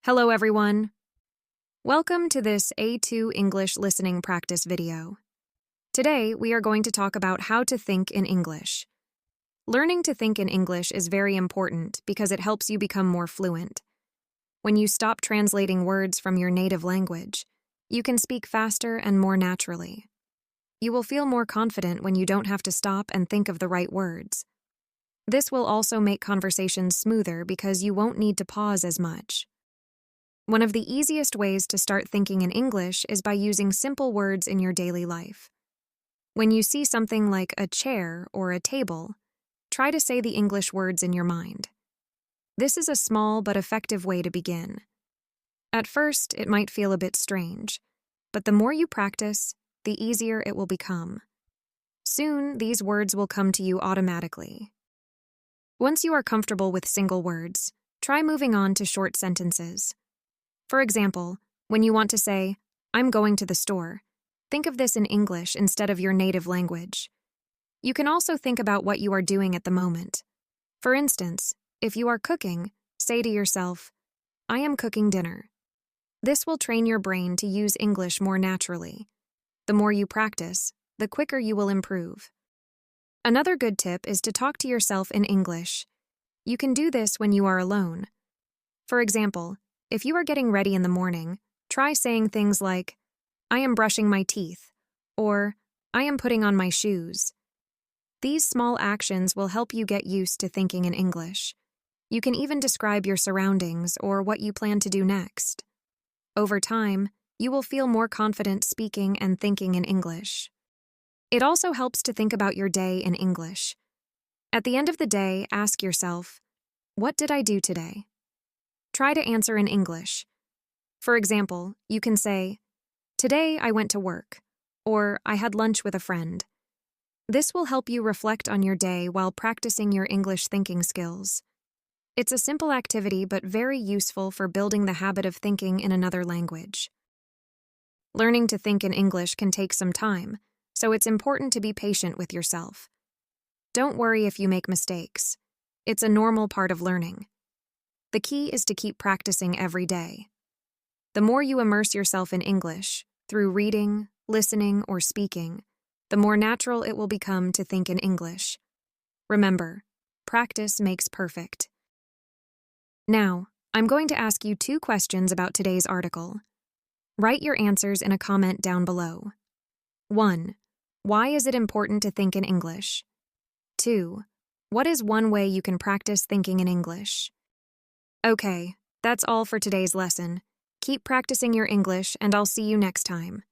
Hello, everyone. Welcome to this A2 English listening practice video. Today, we are going to talk about how to think in English. Learning to think in English is very important because it helps you become more fluent. When you stop translating words from your native language, you can speak faster and more naturally. You will feel more confident when you don't have to stop and think of the right words. This will also make conversations smoother because you won't need to pause as much. One of the easiest ways to start thinking in English is by using simple words in your daily life. When you see something like a chair or a table, try to say the English words in your mind. This is a small but effective way to begin. At first, it might feel a bit strange, but the more you practice, the easier it will become. Soon, these words will come to you automatically. Once you are comfortable with single words, try moving on to short sentences. For example, when you want to say, "I'm going to the store," think of this in English instead of your native language. You can also think about what you are doing at the moment. For instance, if you are cooking, say to yourself, "I am cooking dinner." This will train your brain to use English more naturally. The more you practice, the quicker you will improve. Another good tip is to talk to yourself in English. You can do this when you are alone. For example, if you are getting ready in the morning, try saying things like, "I am brushing my teeth," or "I am putting on my shoes." These small actions will help you get used to thinking in English. You can even describe your surroundings or what you plan to do next. Over time, you will feel more confident speaking and thinking in English. It also helps to think about your day in English. At the end of the day, ask yourself, "What did I do today?" Try to answer in English. For example, you can say, "Today I went to work," or "I had lunch with a friend." This will help you reflect on your day while practicing your English thinking skills. It's a simple activity but very useful for building the habit of thinking in another language. Learning to think in English can take some time, so it's important to be patient with yourself. Don't worry if you make mistakes. It's a normal part of learning. The key is to keep practicing every day. The more you immerse yourself in English, through reading, listening, or speaking, the more natural it will become to think in English. Remember, practice makes perfect. Now, I'm going to ask you 2 questions about today's article. Write your answers in a comment down below. 1. Why is it important to think in English? 2. What is one way you can practice thinking in English? Okay, that's all for today's lesson. Keep practicing your English, and I'll see you next time.